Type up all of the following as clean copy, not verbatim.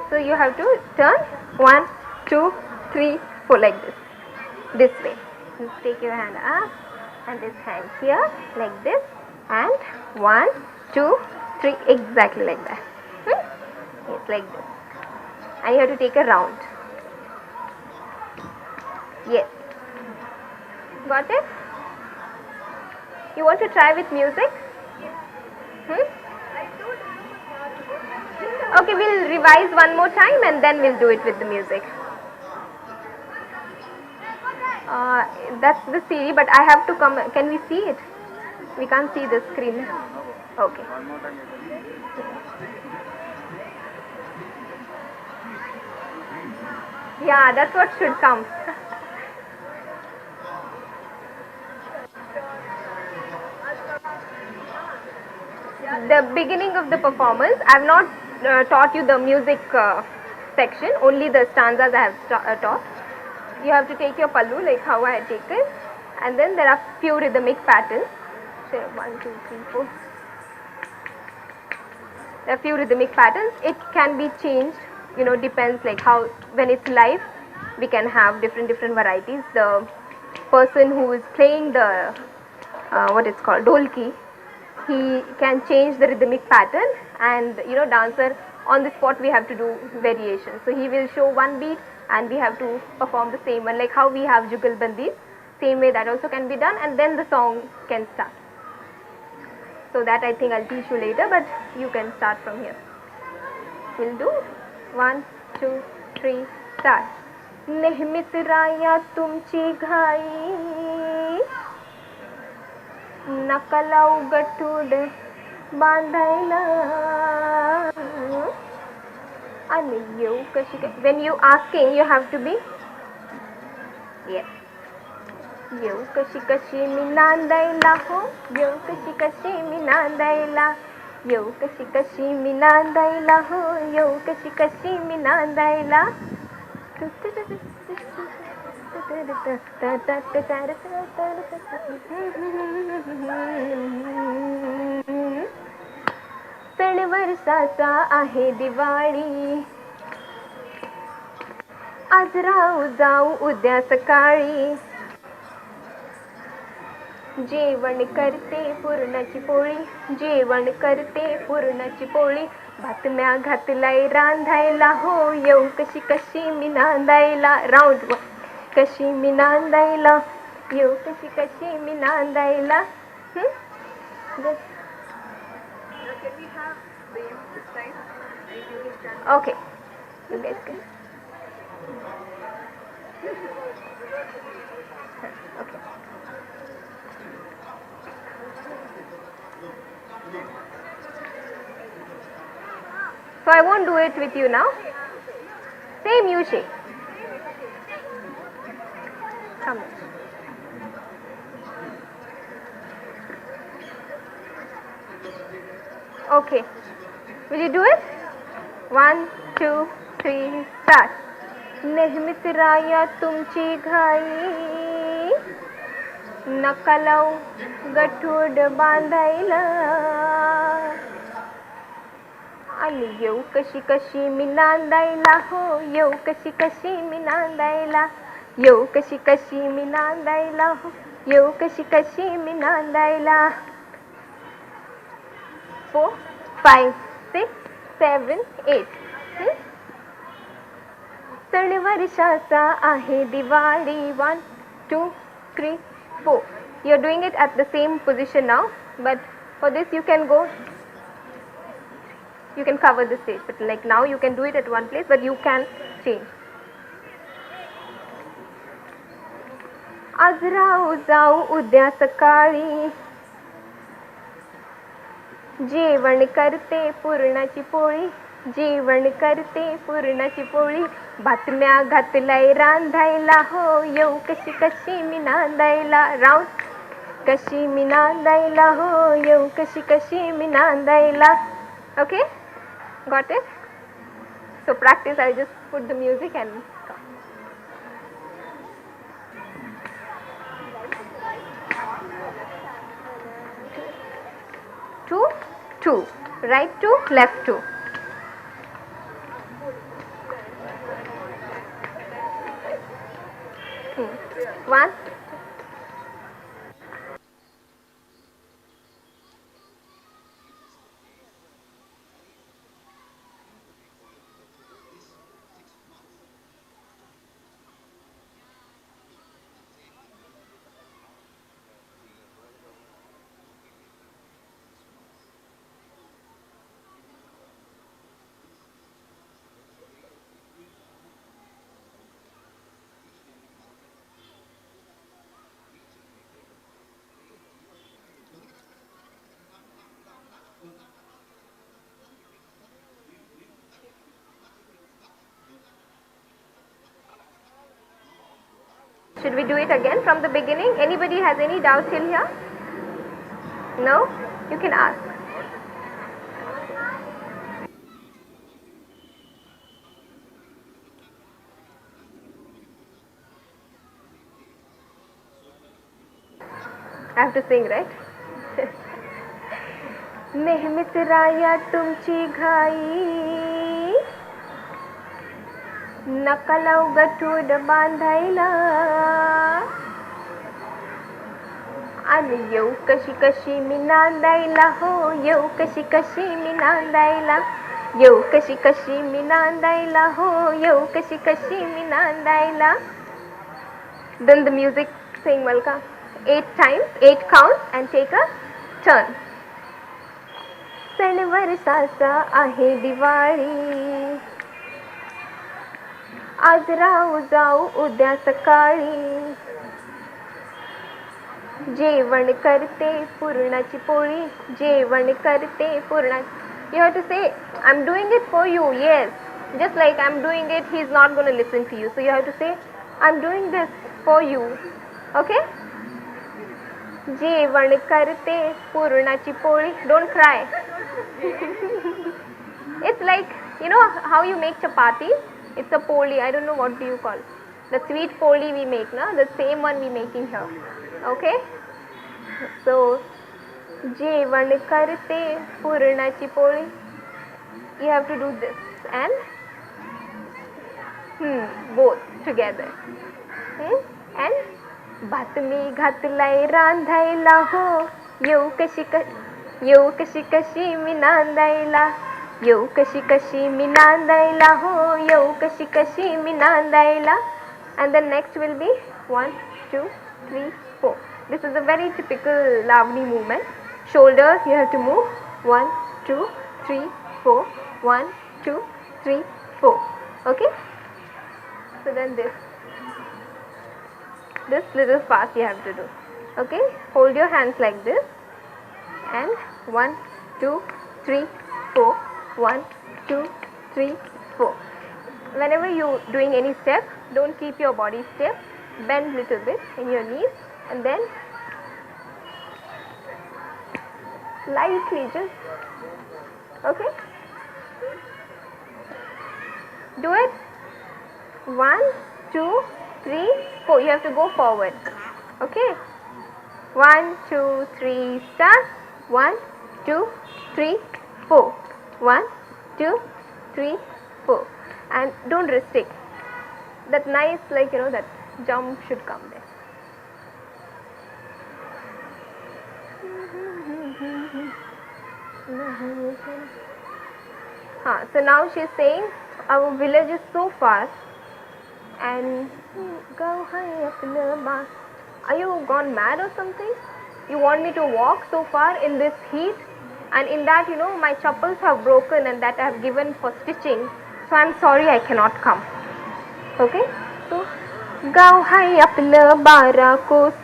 So you have to turn 1, 2, 3, 4 like this way. You take your hand up and this hand here like this, and 1, 2, 3, exactly like that. Yes, like this. And you have to take a round. Yes. Got it? You want to try with music? Okay, we'll revise one more time and then we'll do it with the music. That's the CD, but I have to come. Can we see it? We can't see the screen. Okay. Yeah, that's what should come. The beginning of the performance, I have not taught you the music section, only the stanzas I have taught. You have to take your pallu like how I had taken, and then there are few rhythmic patterns. So 1, 2, 3, 4. There are few rhythmic patterns. It can be changed, depends like how, when it's live, we can have different varieties. The person who is playing the what it's called dolki, he can change the rhythmic pattern, and dancer on the spot we have to do variations. So he will show one beat and we have to perform the same one, like how we have jugalbandi, same way that also can be done, and then the song can start. So that I think I'll teach you later, but you can start from here. We'll do 1, 2, 3, start. नेहमीच राया तुमची घाई, नका लावू गठूड बांधायला, आणि येऊ कशी काय. When you asking, you have to be yes. येऊ कशी कशी मी नांदायला हो, येऊ कशी कशी मी नांदायला, येऊ कशी कशी मी नांदायला हो, येऊ कशी कशी मी नांदायला. सण वर्षाचा आहे दिवाळी, आज राहू जाऊ उद्या सकाळी, जेवण करते पुरणाची पोळी, जेवण करते पुरणाची पोळी, बातम्या घातलाय रांधायला हो, येऊ कशी कशी मी नांदायला. राऊंड कशी मी नांदायला, येऊ कशी कशी मी नांदायला. Okay, you guys can. Okay. So I won't do it with you now. Same you shape. Come on. Okay. Will you do it? 1, 2, 3, start. नेहमीच राया तुमची घाई, नका लावू गठूड बांधायला, आणि येऊ कशी कशी मी नांदायला हो, येऊ कशी कशी मी नांदायला, येऊ कशी कशी मी नांदायला हो, येऊ कशी कशी मी नांदायला. 4, 5, 6, 7, 8. सण वर्षाचा आहे Diwali. 1, 2, 3, 4. You are doing it at the same position now, but for this you can go. You can cover the stage, but like now you can do it at one place, but you can change. आज राहू जाऊ उद्या सकाळी, जेवण करते पुरणाची पोळी, जेवण करते पुरणाची पोळी, बातम्या घातलाय रांधायला हो, येऊ कशी कशी मी नांदायला. राऊंड कशी मी नांदायला हो, येऊ कशी कशी मी नांदायला. Okay, got it? So practice. I just put the music and come. 2, 2, right 2, left 2. 1. Should we do it again from the beginning? Anybody has any doubt till here? No? You can ask. I have to sing, right? नेहमीच राया तुमची घाई नका लावू गठूड बांधायला आणि येऊ कशी कशी मी नांदायला हो येऊ कशी कशी मी नांदायला येऊ कशी कशी मी नांदायला हो येऊ कशी कशी मी नांदायला. Then the music saying Malka 8 times, 8 counts and take a turn. सण वर्षाचा आहे दिवाळी आज राहू जाऊ उद्या सकाळी जेवण करते पुरणाची पोळी जेवण करते पुरणाची. You have to say I'm doing it for you. Yes, just like I'm doing it, he's not going to listen to you, so you have to say I'm doing this for you. Okay, जेवण करते पुरणाची पोळी. Don't cry. It's like, you know how you make chapati? It's a poli. I don't know what do you call the sweet poli we make, na? The same one we making here. Okay, so जेवण करते पुरणाची पोळी. You have to do this and both together. And भात मी घातलाय रांधायला हो येऊ कशी कशी मी नांदायला येऊ कशी कशी मी नांदायला हो येऊ कशी कशी मी नांदायला. And the next will be 1, 2, 3, 4. This is a very typical Lavani movement. Shoulders you have to move 1, 2, 3, 4. 1, 2, 3, 4. Okay, so then this little fast you have to do. Okay, hold your hands like this and 1, 2, 3, 4. 1, 2, 3, 4. Whenever you doing any step, don't keep your body stiff. Bend little bit in your knees and then lightly just, okay, do it. 1, 2, 3, 4. You have to go forward. Okay, 1, 2, 3, start. 1, 2, 3, 4. 1, 2, 3, 4. And don't restrict. That nice, like, you know, that jump should come there. So now she is saying our village is so fast and go high up in the bar. Are you gone mad or something? You want me to walk so far in this heat? And in that, you know, my chappals have broken and that I have given for stitching, so I'm sorry I cannot come. Okay, so गाव हाय आपलं 12 कोस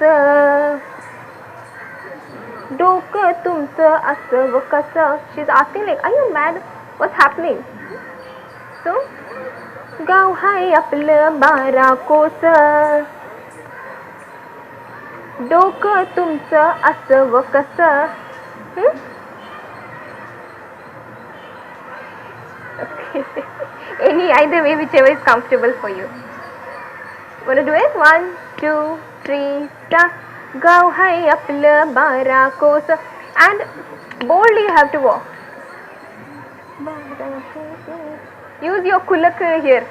डोकं तुमचं असं व कसं. She's asking like, are you mad? What's happening? So गाव हाय आपलं 12 कोस डोकं तुमचं असं व कसं. Any, either way, whichever is comfortable for you. Want to do it? 1, 2, 3, start. गाव हाय आपलं 12 कोस. And boldly you have to walk. Use your kulak here.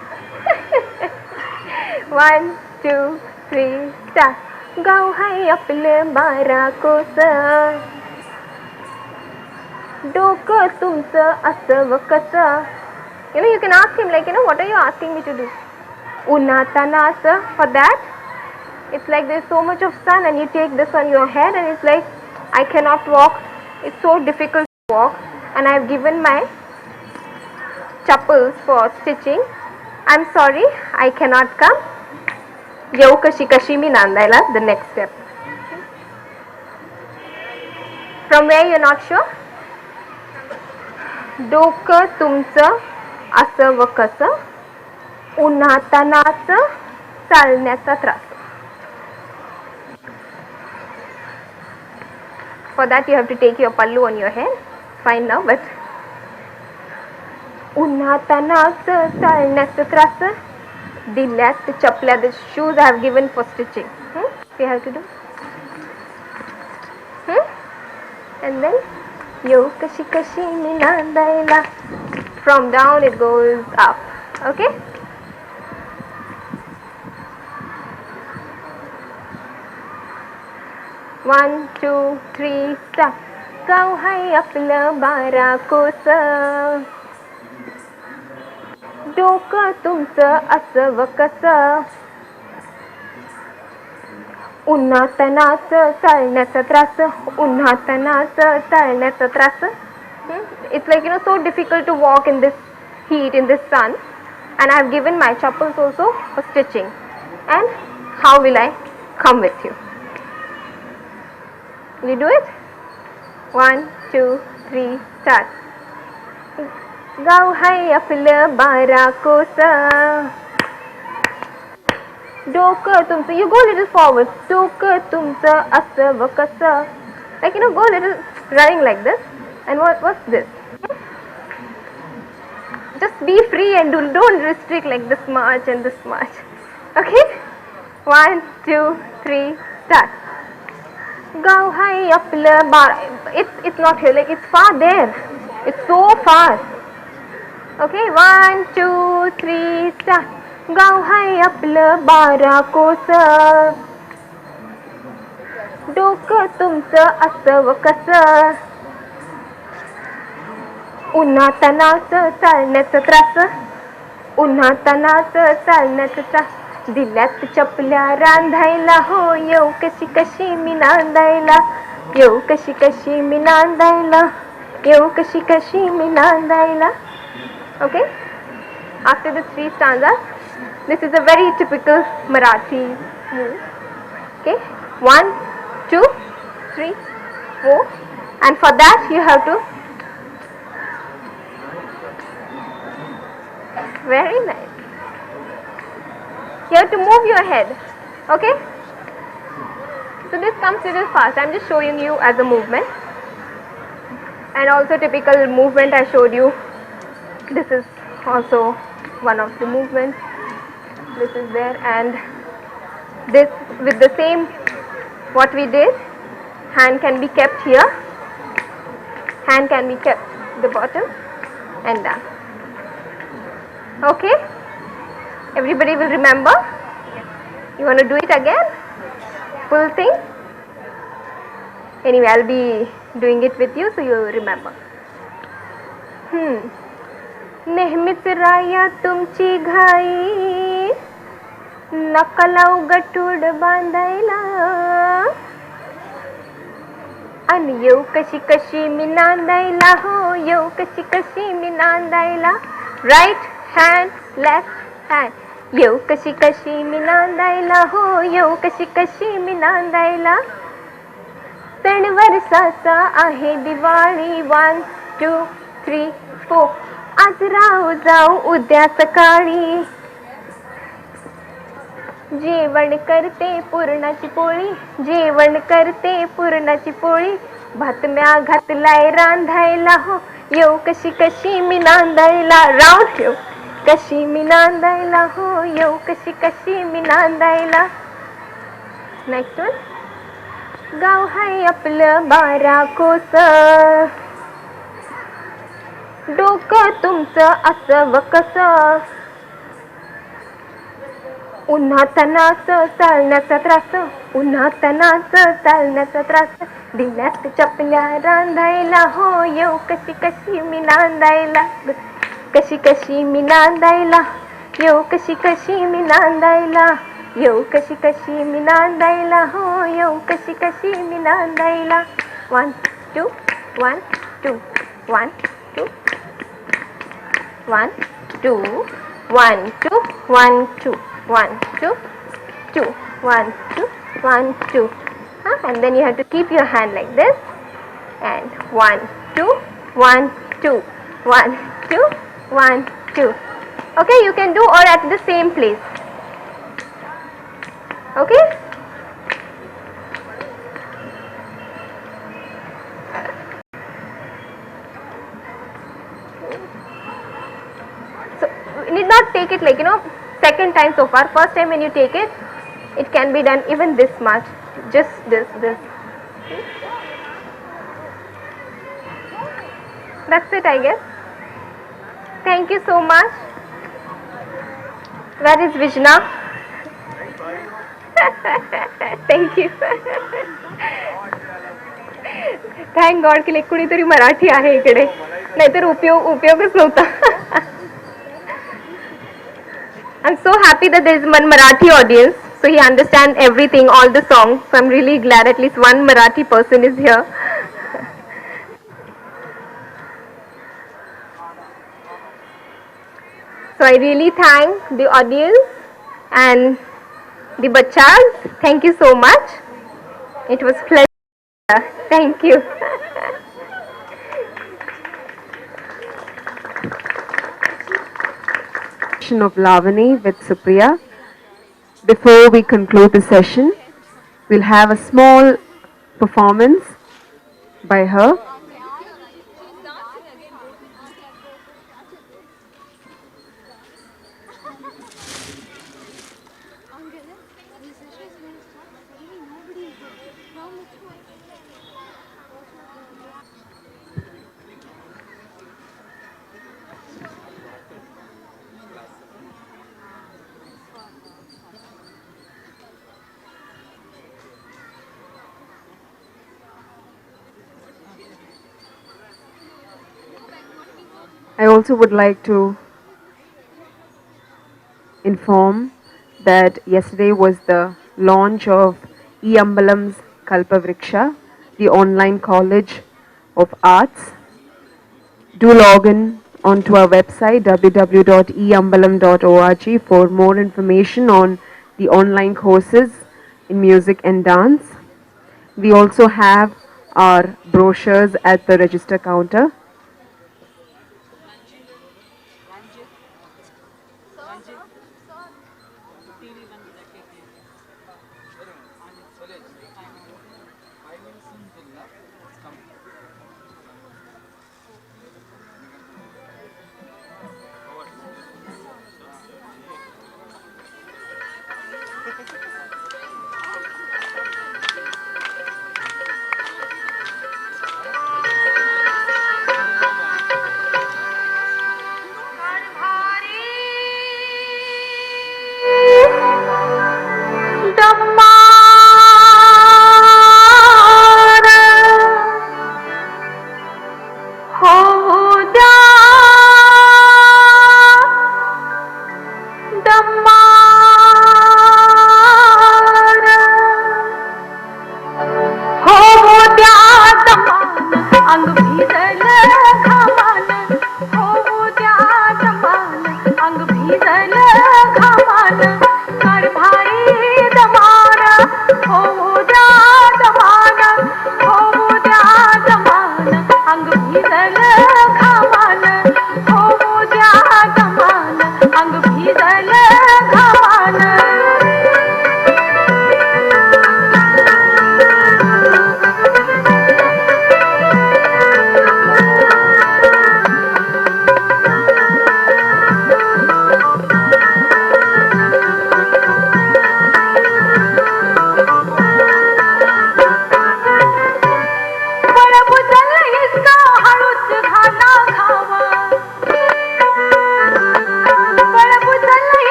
1, 2, 3 start. गाव हाय आपलं 12 कोस, डोकं तुमचं असं कसं. You can ask him like, what are you asking me to do? Unnatanaasa. For that, it's like there's so much of sun and you take this on your head and it's like, I cannot walk. It's so difficult to walk and I've given my chappals for stitching. I'm sorry, I cannot come. Yau kashi kashi mi nandaila, the next step. From where you're not sure? डोकं तुमचं असं व कसं, उन्हातानाचं चालण्याचा त्रास. For that you have to take your pallu on your head. Fine now, but उन्हातानाचं चालण्याचा त्रास, दिल्यात चपल्या, the shoes I have given for stitching. You have to do. And then येऊ कशी कशी मी नांदायला. From down it goes up. Okay. One, two, three, start. गाव हाय आपलं 12 कोस, डोकं तुमचं असं व कसं, उन्हातानाचं चालण्याचा त्रास, उन्हातानाचं चालण्याचा त्रास. It's like, so difficult to walk in this heat, in this sun, and I have given my chappals also for stitching. And how will I come with you? Will you do it? 1, 2, 3, start. गाव हाय आपलं 12 कोस, डोकं तुमचं, you go little forward, डोकं तुमचं असं व कसं, like go little running like this. And what's this? Just be free and don't restrict like this much and this much. Okay. 1, 2, 3, start. गाव हाय आपलं 12. It's not here, like it's far there. It's so far. Okay. 1, 2, 3, start. गाव हाय आपलं 12 कोस, डोकं तुमचं असं व कसं, उन्हातानाचं चालण्याचा त्रास, उन्हातानाचं चालण्याचा त्रास, दिल्यात चपल्या रांधायला. हो येऊ कशी कशी मी नांदायला, येऊ कशी कशी मी नांदायला, येऊ कशी कशी मी नांदायला. Okay. After the 3 stanzas, this is a very typical Marathi move. Okay. 1, 2, 3, 4, and for that you have to. Very nice. You have to move your head. Okay. So this comes a little fast. I'm just showing you as a movement, and also typical movement I showed you. This is also one of the movements. This is there, and this with the same what we did. Hand can be kept here. Hand can be kept the bottom and down. Okay. Everybody will remember. You want to do it again? Full thing. Anyway, I'll be doing it with you so you'll remember. नेहमीच राया तुमची घाई, नका लावू गठूड बांधायला, आणि येऊ कशी कशी मी नांदायला. हो येऊ कशी कशी मी नांदायला. राईट हँड लेफ्ट हँड, येऊ कशी कशी मी नांदायला. हो येऊ कशी कशी मी नांदायला. सण वर्षाचा आहे दिवाळी. 1, 2, 3, 4. आज राहू जाऊ उद्या सकाळी, जेवण करते पुरणाची पोळी, जेवण करते पुरणाची पोळी, भातम्या घातलाय रांधायला. हो येऊ कशी कशी मी नांदायला. राऊंड येऊ कशी मी नांदायला. हो येऊ कशी कशी मी नांदायला. Next one. गाव हाय आपलं 12 कोस, डोकं तुमचं असं व कसं, उन्हातानाचं चालण्याचा त्रास, उन्हातानाचं चालण्याचा त्रास, दिल्यात चपल्या रांधायला हो, येऊ कशी कशी मी नांदायला, कशी कशी मी नांदायला, येऊ कशी कशी मी नांदायला, येऊ कशी कशी मी नांदायला हो, येऊ कशी कशी मी नांदायला. 1 2 1 2 1 2 1 2 1 2 1 2 1 2 2 1 2 1 2. And then you have to keep your hand like this, and 1 2 1 2 1 2 1 2. Okay, you can do all at the same place. Okay. So you need not take it like, second time so far. First time when you take it, it can be done even this much, just this. That's it, I guess. Thank you so much. Where is Vijna? Thank you. Thank God की कुणीतरी मराठी आहे इकडे, नाहीतर उपयोगच नव्हता. I'm so happy that there is one Marathi audience, so he understands everything, all the songs. So I'm really glad at least one Marathi person is here. So I really thank the audience and the bachas. Thank you so much. It was pleasure. Thank you. Of Lavani with Supriya. Before we conclude the session, we'll have a small performance by her. I also would like to inform that yesterday was the launch of E-Ambalam's Kalpavriksha, the online college of arts. Do log in onto our website www.eambalam.org for more information on the online courses in music and dance. We also have our brochures at the register counter.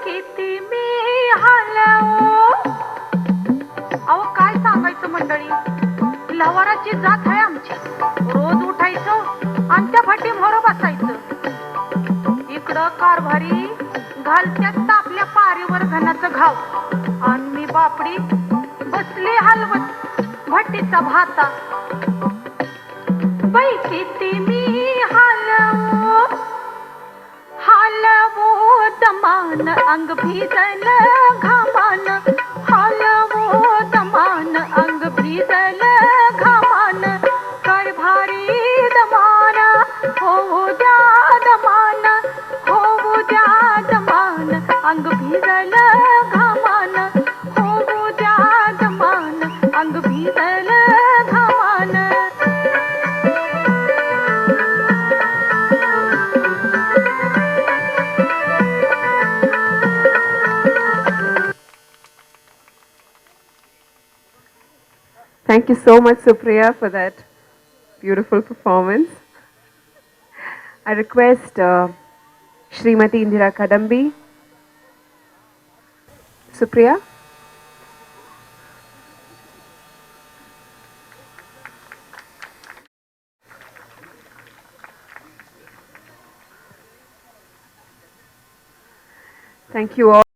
किती मी हलवो. अहो काय सांगायचं मंडळी, लवाराची जात आहे आमची. रोज उठायचं आणि त्या फाटी मोर बसायचं. इकडं कारभारी घालत्यात तापल्या पारीवर घनाचं घाव, आणि मी बापडी बसली हलवत भट्टीचा भाता. बाई किती मी हलवो, हलवो दमान अंग भिजल घामान. हलवो दमान अंग भिजल घामान. काय भारी दमान होऊ द्या दमान, होऊ द्या दमान अंग भिजल घामान. होऊ द्या दमान अंग भिजल घामान. Thank you so much, Supriya, for that beautiful performance. I request Srimati Indira Kadambi. Supriya. Thank you all.